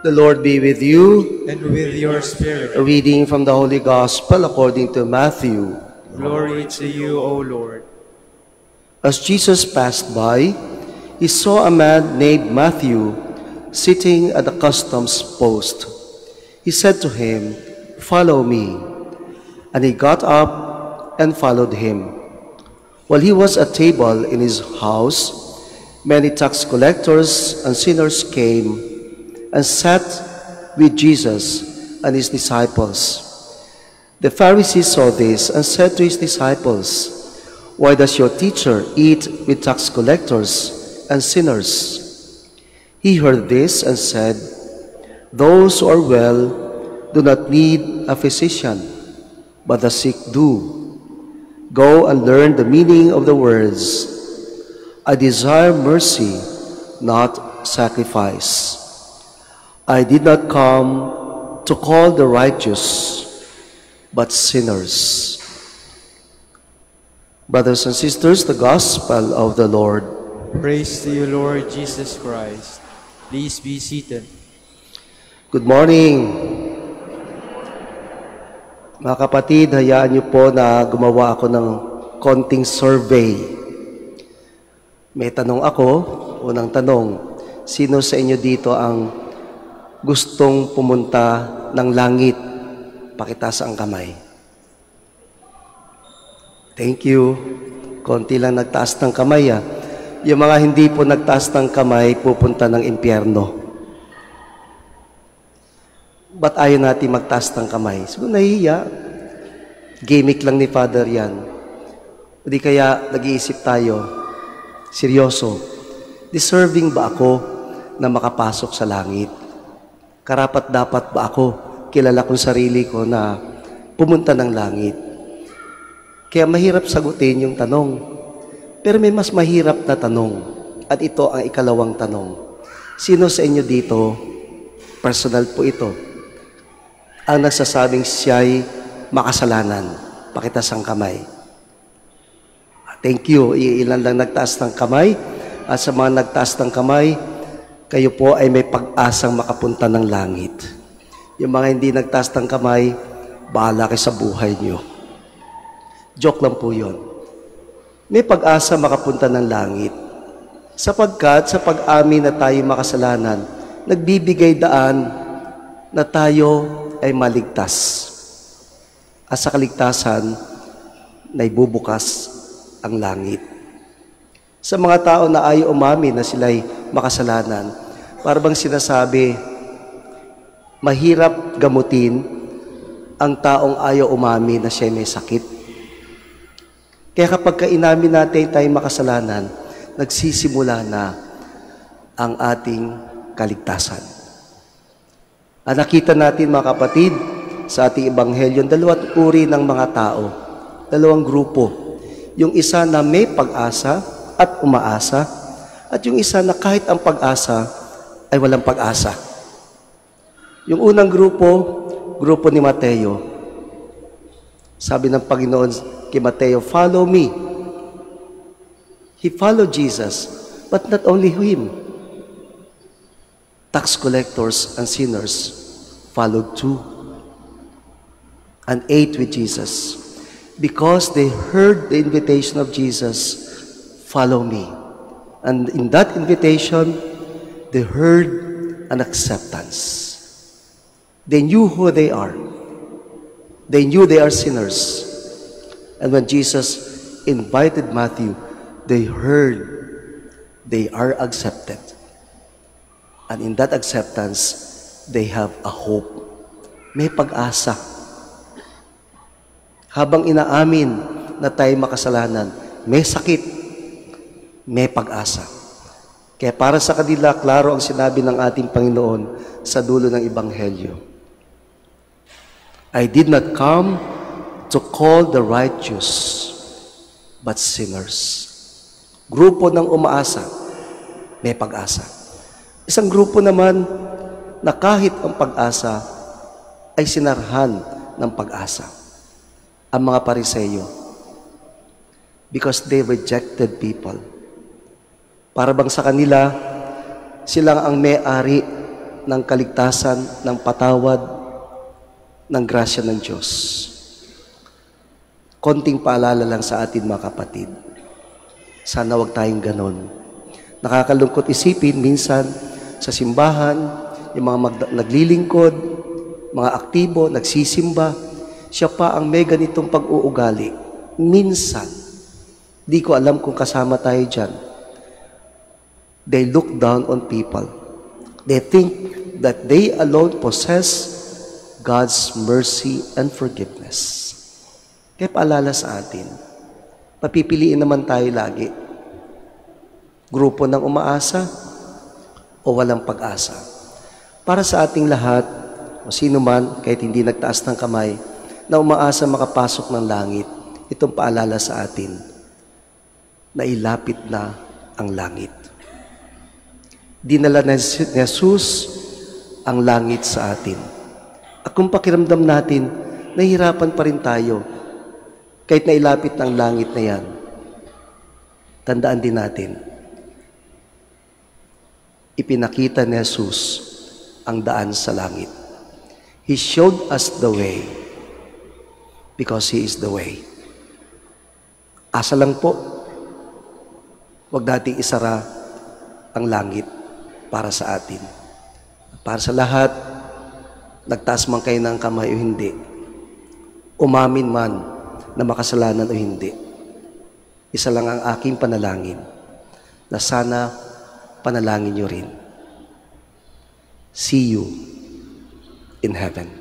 The Lord be with you. And with your spirit. A reading from the Holy Gospel according to Matthew. Glory to you, O Lord. As Jesus passed by, he saw a man named Matthew sitting at the customs post. He said to him, "Follow me." And he got up and followed him. While he was at table in his house, many tax collectors and sinners came and sat with Jesus and his disciples. The Pharisees saw this and said to his disciples, "Why does your teacher eat with tax collectors and sinners?" He heard this and said, "Those who are well do not need a physician, but the sick do. Go and learn the meaning of the words, 'I desire mercy, not sacrifice.' I did not come to call the righteous, but sinners." Brothers and sisters, the Gospel of the Lord. Praise to you, Lord Jesus Christ. Please be seated. Good morning. Mga kapatid, hayaan niyo po na gumawa ako ng konting survey. May tanong ako, unang tanong, sino sa inyo dito ang gustong pumunta ng langit? Pakitaas ang kamay. Thank you. Konti lang nagtaas ng kamay. Yung mga hindi po nagtaas ng kamay, pupunta ng impyerno. Ba't ayaw natin magtaas ng kamay? Siguro nahihiya. Gimmick lang ni Father yan. Hindi kaya nag-iisip tayo, seryoso, deserving ba ako na makapasok sa langit? Karapat-dapat ba ako, kilala kong sarili ko na pumunta ng langit? Kaya mahirap sagutin yung tanong. Pero may mas mahirap na tanong. At ito ang ikalawang tanong. Sino sa inyo dito, personal po ito, ang nagsasabing siya'y makasalanan? Pakitaas ang kamay. Thank you. Ilan lang nagtaas ng kamay. At sa mga nagtaas ng kamay, kayo po ay may pag-asang makapunta ng langit. Yung mga hindi nagtaas ng kamay, bahala kayo sa buhay nyo. Joke lang po yun. May pag-asa makapunta ng langit. Sapagkat sa pag-amin na tayo makasalanan, nagbibigay daan na tayo ay maligtas. At sa kaligtasan, naibubukas ang langit. Sa mga tao na ayaw umamin na sila'y makasalanan, para bang sinasabi, mahirap gamutin ang taong ayaw umamin na siya may sakit. Kaya kapag inamin natin tayo makasalanan, nagsisimula na ang ating kaligtasan. At nakita natin mga kapatid, sa ating ebanghelyo, dalawang uri ng mga tao, dalawang grupo. Yung isa na may pag-asa at umaasa, at yung isa na kahit ang pag-asa ay walang pag-asa. Yung unang grupo ni Mateo. Sabi ng Panginoon kay Mateo, "Follow me." He followed Jesus, but not only him. Tax collectors and sinners followed too and ate with Jesus because they heard the invitation of Jesus, "Follow me." And in that invitation, they heard an acceptance. They knew who they are. They knew they are sinners. And when Jesus invited Matthew, they heard they are accepted. And in that acceptance, they have a hope. May pag-asa. Habang inaamin na tayo makasalanan, may sakit, may pag-asa. Kaya para sa kanila, klaro ang sinabi ng ating Panginoon sa dulo ng Ebanghelyo. "I did not come to call the righteous, but sinners." Grupo ng umaasa, may pag-asa. Isang grupo naman na kahit ang pag-asa ay sinarhan ng pag-asa. Ang mga Pariseyo. Because they rejected people. Para bang sa kanila, sila ang may-ari ng kaligtasan, ng patawad, ng grasya ng Diyos. Konting paalala lang sa atin mga kapatid. Sana wag tayong ganon. Nakakalungkot isipin minsan sa simbahan, yung mga naglilingkod, mga aktibo, nagsisimba, siya pa ang may ganitong pag-uugali. Minsan, di ko alam kung kasama tayo dyan. They look down on people. They think that they alone possess God's mercy and forgiveness. Kaya paalala sa atin, papipiliin naman tayo lagi. Grupo ng umaasa o walang pag-asa. Para sa ating lahat, o sino man, kahit hindi nagtaas ng kamay, na umaasa makapasok ng langit, itong paalala sa atin, na ilapit na ang langit. Dinala ni Jesus ang langit sa atin. At kung pakiramdam natin, nahihirapan pa rin tayo, kahit nailapit ng langit na yan, tandaan din natin, ipinakita ni Jesus ang daan sa langit. He showed us the way because He is the way. Asa lang po, huwag nating isara ang langit para sa atin. Para sa lahat, nagtaas man kayo ng kamay o hindi, umamin man na makasalanan o hindi, isa lang ang aking panalangin, na sana panalangin nyo rin. See you in heaven.